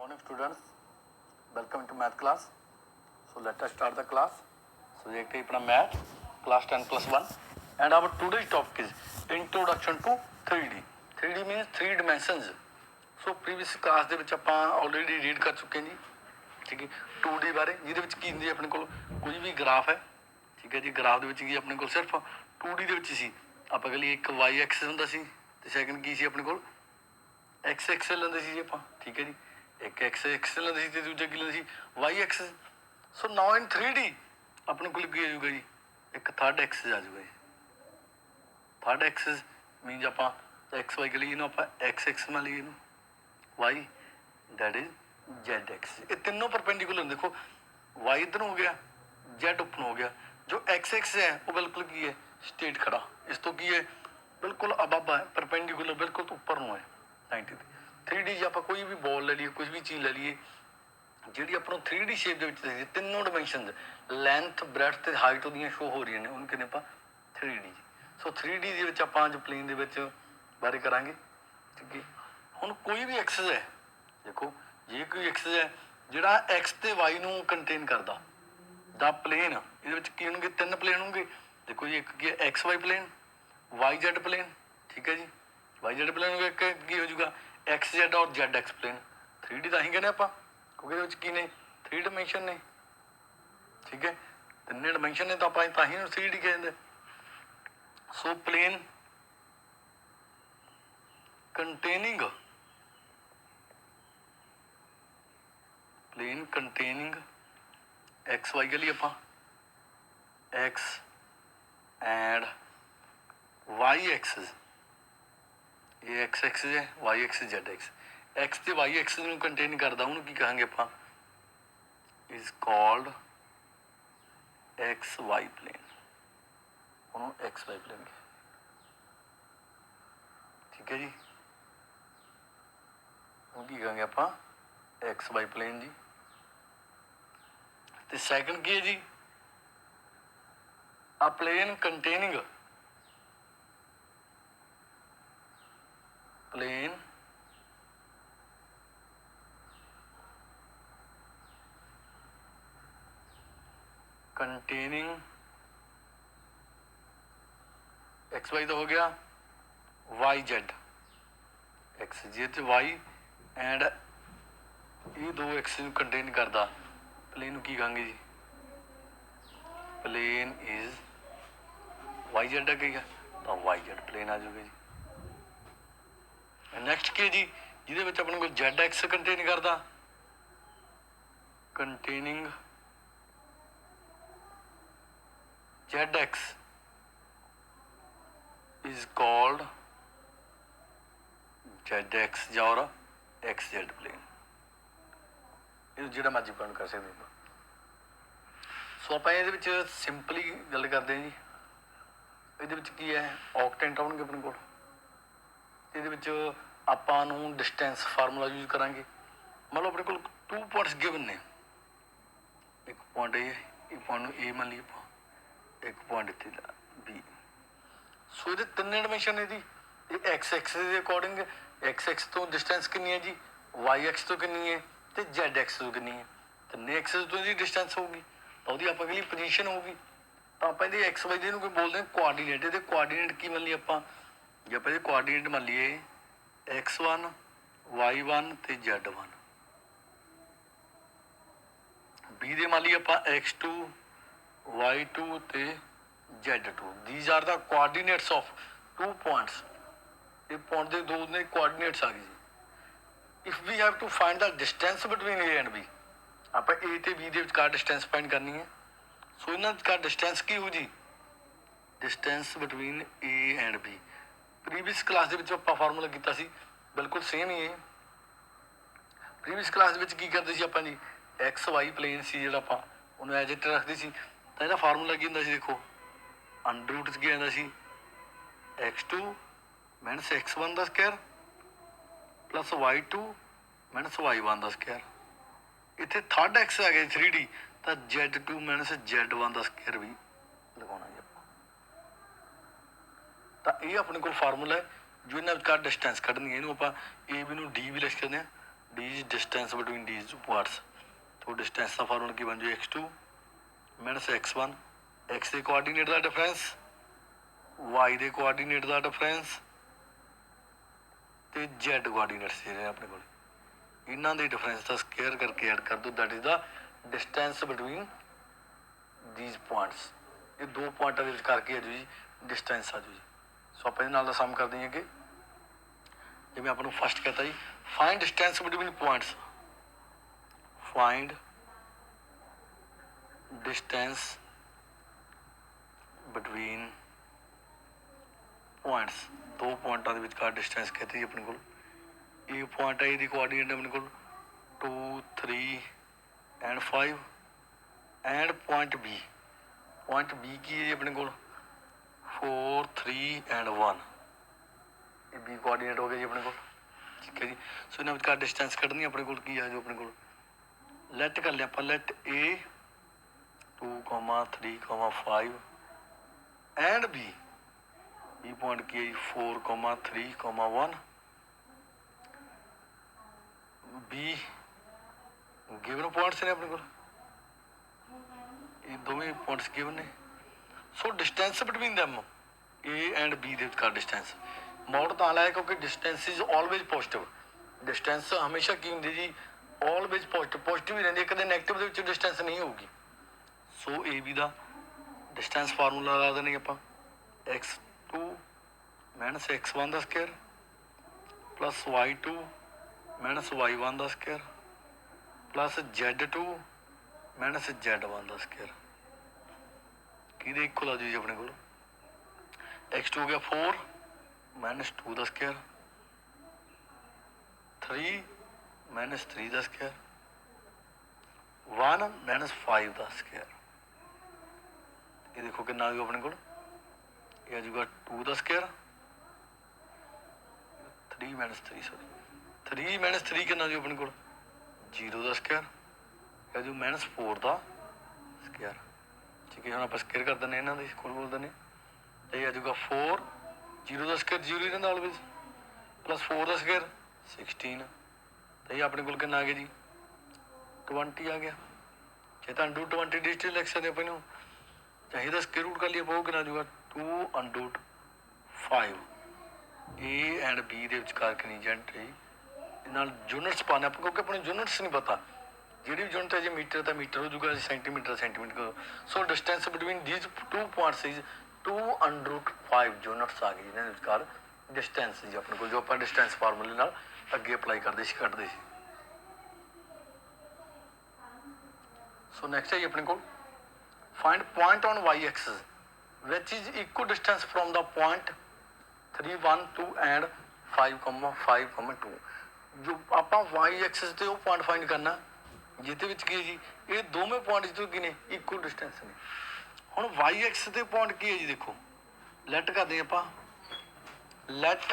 Morning students, welcome to math class. So let us start the class. Subject is अपना math, class 10 plus 1 and our today's topic is introduction to 3D. 3D means 3 dimensions. So previous class ਦੇ ਵਿੱਚ ਆਪਾਂ already read ਕਰ ਚੁੱਕੇ ਜੀ, ਠੀਕ ਹੈ 2D ਬਾਰੇ, ਜਿਹਦੇ ਵਿੱਚ ਕੀ ਹੁੰਦੀ ਹੈ ਆਪਣੇ ਕੋਲ ਕੋਈ ਵੀ ਗ੍ਰਾਫ ਹੈ, ਠੀਕ ਹੈ ਜੀ। ਗ੍ਰਾਫ ਦੇ ਵਿੱਚ ਕੀ ਆਪਣੇ ਕੋਲ ਸਿਰਫ 2D ਦੇ ਵਿੱਚ ਸੀ, ਆਪਾਂ ਕਹ ਲਈਏ ਇੱਕ y ਐਕਸਿਸ ਹੁੰਦਾ ਸੀ ਤੇ ਸੈਕਿੰਡ ਕੀ ਸੀ ਆਪਣੇ ਕੋਲ x ਐਕਸਿਸ ਲੈਂਦੇ ਸੀ ਜੀ ਆਪਾਂ, ਠੀਕ ਹੈ ਜੀ। एक एक्स एक्स लेंदे सी दूजा की लेंदे सी Y X. So now in 3D अपने को की आजूगा जी एक थर्ड एक्सिस आ जाऊगा जी। थर्ड एक्सिस मीनस आप एक्स वाई के लिए इनू आप एक्स एक्स में लिए इनू Y that is Z X. ये तीनों परपेंडिकुलर, देखो वाई इधर हो गया, जेड ओपन हो गया, जो एक्स एक्स है वो बिल्कुल की है स्ट्रेट खड़ा, इस तो की है बिल्कुल अबब है, परपेंडिकुलर बिल्कुल उपर है 90 ਤੇ। 3D ਜੇ ਆਪਾਂ ਕੋਈ ਵੀ ਬੋਲ ਲੈ ਲਈਏ, ਕੁਝ ਵੀ ਚੀਜ਼ ਲੈ ਲਈਏ ਜਿਹੜੀ ਆਪਾਂ ਨੂੰ 3D ਸ਼ੇਪ ਦੇ ਵਿੱਚ ਦੇਖੀ, ਤਿੰਨੋਂ ਡਾਇਮੈਂਸ਼ਨਸ ਲੈਂਥ ਬ੍ਰੈਡਥ ਤੇ ਹਾਈਟ ਉਹਦੀਆਂ ਸ਼ੋ ਹੋ ਰਹੀਆਂ ਨੇ, ਉਹਨੂੰ ਕਹਿੰਦੇ ਆਪਾਂ 3D ਜੀ। ਸੋ 3D ਦੇ ਵਿੱਚ ਆਪਾਂ ਅੱਜ ਪਲੇਨ ਦੇ ਵਿੱਚ ਬਾਰੇ ਕਰਾਂਗੇ, ਠੀਕ ਹੈ। ਹੁਣ ਕੋਈ ਵੀ ਐਕਸਿਸ ਹੈ, ਦੇਖੋ ਜੇ ਕੋਈ ਐਕਸਿਸ ਹੈ ਜਿਹੜਾ ਐਕਸ ਤੇ ਵਾਈ ਨੂੰ ਕੰਟੇਨ ਕਰਦਾ ਦਾ ਪਲੇਨ, ਇਹਦੇ ਵਿੱਚ ਕੀ ਹੋਣਗੇ ਤਿੰਨ ਪਲੇਨ ਹੋਣਗੇ। ਦੇਖੋ ਜੀ ਇੱਕ ਕੀ ਹੈ X Y plane, Y Z plane, ਠੀਕ ਹੈ ਜੀ। ਵਾਈ ਜ਼ੈਡ ਪਲੇਨ ਹੋ ਗਿਆ, ਇੱਕ ਕੀ ਹੋ ਜਾਊਗਾ एक्स जेड और जेड एक्स प्लेन। 3D ਤਾਂ ਹੀ ਕਹਿੰਦੇ ਆਪਾਂ ਕਿਉਂਕਿ ਇਹਦੇ ਵਿੱਚ ਕੀ ਨੇ 3 ਡਾਇਮੈਂਸ਼ਨ ਨੇ, ਠੀਕ ਹੈ। ਤਿੰਨੇ ਡਾਇਮੈਂਸ਼ਨ ਨੇ ਤਾਂ ਆਪਾਂ ਤਾਂ ਹੀ 3D ਕਹਿੰਦੇ। So plane containing x y के लिए ਆਪਾਂ एक्स एंड वाई एक्सिस, ये एक्स एक्सिस है, y axis z x, x ਤੇ वाई एक्सिस ਨੂੰ ਕੰਟੇਨ ਕਰਦਾ, ਉਹਨੂੰ ਕੀ ਕਹਾਂਗੇ ਆਪਾਂ is called x y plane, ਉਹਨੂੰ एक्स वाई प्लेन, ਠੀਕ ਹੈ ਜੀ। ਉਹ ਕੀ ਕਹਾਂਗੇ ਆਪਾਂ एक्स वाई प्लेन ਜੀ। ਤੇ ਸੈਕੰਡ ਕੀ ਹੈ ਜੀ ਆ plane containing plane containing X Y तो हो गया, वाई जेड एक्स जे ते वाई एंड ये दो एक्स कंटेन करता प्लेन की कहेंगे जी प्लेन इज वाई जेड है, तो वाई जेड प्लेन आ जाऊगा जी। ਨੈਕਸਟ ਕੀ ਜੀ ਜਿਹਦੇ ਵਿੱਚ ਆਪਣੇ ਕੋਲ ਜ਼ੈਡ ਐਕਸ ਕੰਟੇਨ ਕਰਦਾ, containing Z X is called Z X ਜਾਂ ਐਕਸ ਜ਼ੈਡ ਪਲੇਨ। ਇਹ ਜਿਹੜਾ ਮਰਜ਼ੀ ਪਲੈਨ ਕਰ ਸਕਦੇ ਹੋ। ਸੋ ਆਪਾਂ ਇਹਦੇ ਵਿੱਚ ਸਿੰਪਲੀ ਗੱਲ ਕਰਦੇ ਹਾਂ ਜੀ। ਇਹਦੇ ਵਿੱਚ ਕੀ ਹੈ ਔਕਟੈਂਟ ਆਉਣਗੇ ਆਪਣੇ ਕੋਲ, ਇਹਦੇ ਵਿੱਚ ਆਪਾਂ ਨੂੰ ਡਿਸਟੈਂਸ ਫਾਰਮੂਲਾ ਯੂਜ਼ ਕਰਾਂਗੇ। ਮਤਲਬ ਆਪਣੇ ਕੋਲ 2 ਪੁਆਇੰਟਸ ਗਿਵਨ ਨੇ, ਇੱਕ ਪੁਆਇੰਟ ਇਹ, ਇੱਕ ਪੁਆਇੰਟ ਨੂੰ ਏ ਮੰਨ ਲਈਏ ਆਪਾਂ, ਇੱਕ ਪੁਆਇੰਟ ਇੱਥੇ ਦਾ ਬੀ। ਸੋ ਇਹਦੇ ਤਿੰਨੇ ਡਾਇਮੈਂਸ਼ਨ ਨੇ ਜੀ। ਇਹ ਐਕਸ ਐਕਸਿਸ ਦੇ ਅਕੋਰਡਿੰਗ ਐਕਸ ਐਕਸ ਤੋਂ ਡਿਸਟੈਂਸ ਕਿੰਨੀ ਹੈ ਜੀ, ਵਾਈ ਐਕਸ ਤੋਂ ਕਿੰਨੀ ਹੈ ਤੇ ਜ਼ੈਡ ਐਕਸ ਤੋਂ ਕਿੰਨੀ ਹੈ। ਤਿੰਨੇ ਐਕਸਿਸ ਤੋਂ ਇਹਦੀ ਡਿਸਟੈਂਸ ਹੋਊਗੀ ਤਾਂ ਉਹਦੀ ਆਪਾਂ ਕਹਿੰਦੇ ਪੋਜੀਸ਼ਨ ਹੋਊਗੀ। ਤਾਂ ਆਪਾਂ ਇਹਦੇ ਐਕਸ ਵਾਈ ਦੇ ਇਹਨੂੰ ਕੋਈ ਬੋਲਦੇ ਹਾਂ ਕੋਆਰਡੀਨੇਟ। ਇਹਦੇ ਕੋਆਰਡੀਨੇਟ ਕੀ ਮੰਨ ਲਈਏ ਆਪਾਂ, ਜੇ ਆਪਾਂ ਇਹਦੇ ਕੋਆਰਡੀਨੇਟ ਮੰਨ ਲਈਏ x1 y1 ਤੇ z1, b ਦੇ ਮੰਨ ਲਈਏ ਆਪਾਂ x2 y2 ਤੇ z2। these are the coordinates of 2 points। ਇਹ ਪੁਆਇੰਟ ਦੇ ਦੋ ਨੇ ਕੋਆਰਡੀਨੇਟਸ ਆ ਗਏ ਜੀ। if we have to find the distance between a and b, ਆਪਾਂ a ਤੇ b ਦੇ ਵਿਚਕਾਰ ਡਿਸਟੈਂਸ ਫਾਈਂਡ ਕਰਨੀ ਹੈ। ਸੋ ਇਹਨਾਂ ਵਿਚਕਾਰ ਡਿਸਟੈਂਸ ਕੀ ਹੋ ਜੀ, distance between a and b। Previous class ਦੇ ਵਿੱਚ ਆਪਾਂ ਫਾਰਮੂਲਾ ਕੀਤਾ ਸੀ ਬਿਲਕੁਲ ਸੇਮ ਹੀ ਹੈ। ਪ੍ਰੀਵੀਅਸ ਕਲਾਸ ਦੇ ਵਿੱਚ ਕੀ ਕਰਦੇ ਸੀ ਆਪਾਂ ਜੀ, ਐਕਸ ਵਾਈ ਪਲੇਨ ਸੀ ਜਿਹੜਾ ਆਪਾਂ ਉਹਨੂੰ ਐਜ ਇਟ ਰੱਖਦੇ ਸੀ, ਤਾਂ ਇਹਦਾ ਫਾਰਮੂਲਾ ਕੀ ਹੁੰਦਾ ਸੀ, ਦੇਖੋ ਅੰਡਰ ਰੂਟ 'ਚ ਕੀ ਆਉਂਦਾ ਸੀ x2 ਮਾਈਨਸ x1 ਦਾ square plus y2 minus y1 ਦਾ ਸਕੁਆਇਰ। ਇੱਥੇ ਥਰਡ ਐਕਸ ਆ ਗਿਆ 3D, ਤਾਂ z2 ਮਾਈਨਸ z1 ਦਾ ਸਕੁਆਇਰ ਵੀ ਲਗਾਉਣਾ ਜੀ ਆਪਾਂ। ਤਾਂ ਇਹ ਆਪਣੇ ਕੋਲ ਫਾਰਮੂਲਾ ਹੈ ਜੋ ਇਹਨਾਂ ਵਿਚਕਾਰ ਡਿਸਟੈਂਸ ਕੱਢਣੀ ਹੈ। ਇਹਨੂੰ ਆਪਾਂ ਏ ਬੀ ਨੂੰ ਡੀ ਵੀ ਲਿਖ ਸਕਦੇ ਹਾਂ, these distance between these two parts. तो distance का फार्मूला की बन जाए x2 minus x1, x ਦੇ कोऑर्डिनेट ਦਾ डिफरेंस y ਦੇ कोऑर्डिनेट ਦਾ डिफरेंस ਤੇ z ਕੋऑर्डिनेट्स ਜਿਹੜੇ ਆਪਣੇ ਕੋਲ ਇਹਨਾਂ ਦੇ डिफरेंस ਦਾ ਸਕੁਅਰ ਕਰਕੇ ਐਡ ਕਰ ਦੋ that is the distance between these points। ਇਹ ਦੋ ਪੁਆਇੰਟਾਂ ਦੇ ਵਿਚਕਾਰ ਕੀ ਆ ਜੀ डिस्टेंस ਆ ਜੀ। ਸੋ ਆਪਾਂ ਇਹਦੇ ਨਾਲ ਦਾ ਸਮ ਕਰਦੇ ਹਾਂ ਕਿ ਜਿਵੇਂ ਆਪਾਂ ਨੂੰ ਫਸਟ ਕਹਤਾ ਜੀ find distance between points, find distance between points. दो पॉइंटा के विचकार डिस्टेंस कहती है अपने को। ये पॉइंट है, ये कोऑर्डिनेट अपने को 2 3 and 5 and point B. Point B की है अपने को 4 3 एंड 1। ये बी कोऑर्डिनेट हो गया जी अपने को, ठीक है जी। सो इन्होंने विचकार डिस्टेंस कढ़नी अपने को की है जो अपने को लैट कर लिया आप let A 2 3 5 and B. B point की है 4 3 1। बी गिवन पॉइंट्स ने अपने को, ये दोवें पॉइंट्स गिवन ने। So distance between them A and B के विचकार डिस्टेंस मॉड तो लाया क्योंकि distance is always positive. Distance हमेशा की होंगी जी ऑलवेज पॉजिटिव, पॉजिटिव ही रही है, कदे नैगेटिव के डिस्टेंस नहीं होगी। सो ए बी का डिस्टेंस फार्मूला ला देने आप x2 माइनस x1 का square plus y2 minus y1 का square plus z2 minus z1 का स्क्वायर कि इक्वल आ जी अपने को x2 हो गया 4 माइनस 2 का स्क्वायर 3 माइनस 3 का स्क्वायर 1 माइनस 5 का स्क्वायर। ये देखो कितना आ गया अपने को, ये आ जाएगा 2 का स्क्वायर 3 माइनस 3 सॉरी 3 माइनस 3 कितना आ गया अपने को 0 का स्क्वायर या जो माइनस 4 का स्क्वायर, ठीक है। हम आप स्क्वायर कर दें इन्हों इक्वल बोल दें तो ये आ जाएगा 4 0 का स्क्वायर 0 ही रहता ऑलवेज प्लस 4 का स्क्वायर 16 तो ये अपने को कितना आ गया जी 20 आ गया। चाहे तो अंडू 20 डिजिटल लिख सकते अपने चाहिए तो स्क्वायर रूट कर लिया पाओ कितना जूगा 2 अंडूट 5 ए एंड बी के विचकार कितनी जेंट्री यूनिट्स पाने आप क्योंकि अपने यूनिट्स नहीं पता जी भी यूनिट है जी मीटर तो मीटर हो जाएगा centimetre centimetre. So distance between these 2 points is 2 underroot 5 units आ गई जिन्होंने विचकार डिस्टेंस जी अपने को जो आप डिस्टेंस फार्मूले अगे अप्लाई करते कटते। सो नैक्सट है जी अपने को find point on y axis which is equal distance from the point 3 1 2 and 5 5 2। जो आप वाई एक्सिस से वो पॉइंट फाइंड करना जिसे की जी ये दोवें पॉइंट जो कि ने इक्वल डिस्टेंस ने। हुण वाई एक्सिस से पॉइंट की है जी देखो लैट करते आप लैट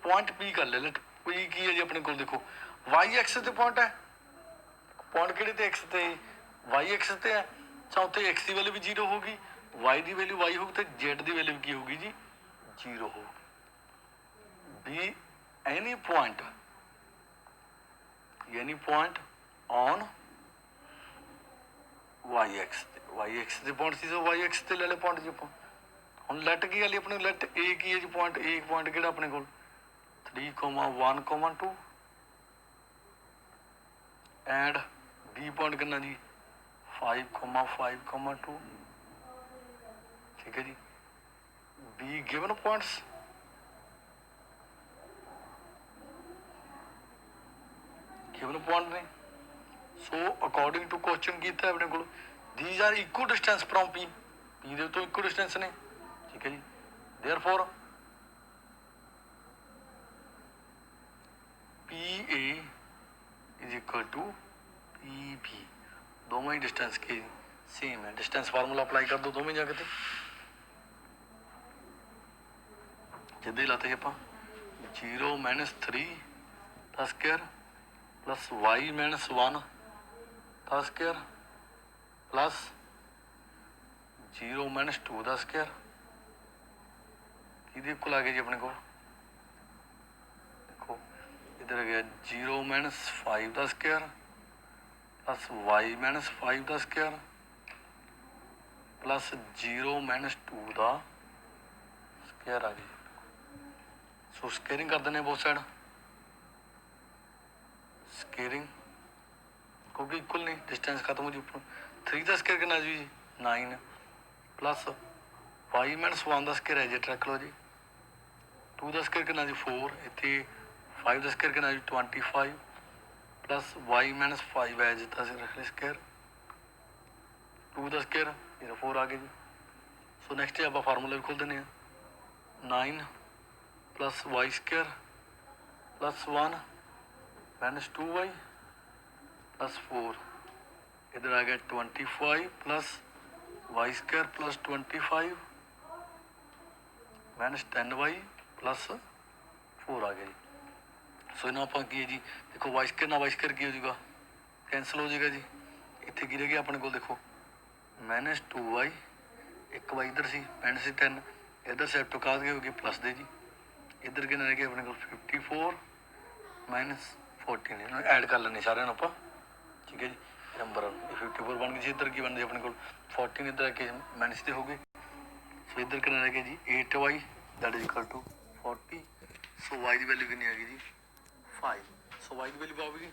पॉइंट पी कर ले लैट पी की है जी अपने को देखो वाई एक्सिस से पॉइंट है पॉइंट कि एक्स से वाई एक्सिस से है चौथे एक्स की वैल्यू भी 0 होगी वाई की वैल्यू वाई होगी तो जेड की वैल्यू की होगी जी 0 होगी। Be any point on y x से पॉइंट सी वाई एक्स से ले ले पॉइंट जी आप हम लैट की गल अपने लैट ए की है जी पॉइंट ए पॉइंट कि अपने को 3 1 2 एंड बी पॉइंट कितना जी 5 5 2 ठीक है जी। B given points given point ने। सो अकॉर्डिंग टू क्वेश्चन किया अपने को these are equal distance from P P दे तो इक्वल डिस्टेंस ने, ठीक है जी। Therefore P A is equal to P B दोनों ही डिस्टेंस के सेम है। डिस्टेंस फार्मूला अप्लाई कर दो दोवें जगह पे जिदे लाते आप 0 माइनस 3 का स्क्वायर प्लस वाई माइनस 1 का स्क्वायर प्लस 0 माइनस 2 का स्क्वायर कि इक्वल आ गया जी अपने को देखो इधर आ गया 0 माइनस 5 का स्क्वायर प्लस y माइनस 5 का स्क्वायर प्लस 0 माइनस 2 का स्क्वायर आ गई। सो स्केयरिंग कर देने बोथ साइड, स्केयरिंग क्योंकि इक्वल नहीं, डिस्टेंस खत्म हो जी। 3 का स्केयर कितना जी 9 प्लस y माइनस 1 का स्केयर एज रख लो जी। 2 का स्केयर कितना जी 4, इतने 5 का स्केयर कितना जी 25 प्लस y माइनस 5 एज रख ले स्केयर। 2 का स्केयर ये 4 आ गए जी। सो नैक्सट आप फार्मूला भी खोल देने 9 plus y square plus 1 minus 2y plus 4, इधर आ गया 25 plus y square plus 25 minus 10y plus 4 आ गया जी। सो इन्हों आप की जी देखो वाई स्क्वायर ना वाई स्क्वायर की हो जाएगा, कैंसल हो जाएगा जी। इतने की रह गया अपने को देखो माइनस 2y, एक वाई इधर सी माइनस 10, इधर से तो का होगी प्लस दे जी। इधर कितना रह गया अपने को 54 माइनस 14, ऐड कर लेने सारे आप, ठीक है जी। नंबर 54 बन गई, इधर की बन गई अपने को 14, इधर आके माइनस हो गए। सो इधर कितना रह गया जी 8y that is equal to 40। So y की वैल्यू कितनी आ गई जी 5। सो वाई की वैल्यू आ गई,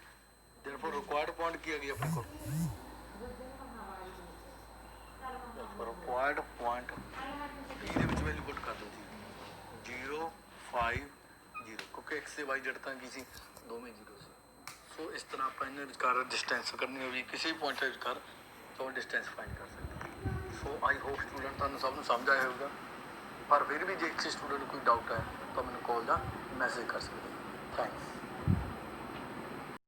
देयरफॉर रिक्वायर्ड पॉइंट की आ गई अपने को, रिक्वायर्ड पॉइंट पी ਦੇ ਵਿੱਚ वैल्यू पुट कर दो जी 0 5 0, क्योंकि एक्स से वाई जड़ता की सी दोवें 0 ਸੀ। सो इस तरह आप इन्हें विचकार डिस्टेंस करनी होगी किसी भी पॉइंट विचकार तो डिस्टेंस फाइंड कर सकते। सो आई होप स्टूडेंट ਤੁਹਾਨੂੰ ਸਭ ਨੂੰ ਸਮਝ ਆਇਆ ਹੋਵੇਗਾ, पर फिर भी जे किसी स्टूडेंट कोई डाउट है तो मैंने कॉल या मैसेज कर सकते। थैंक्स।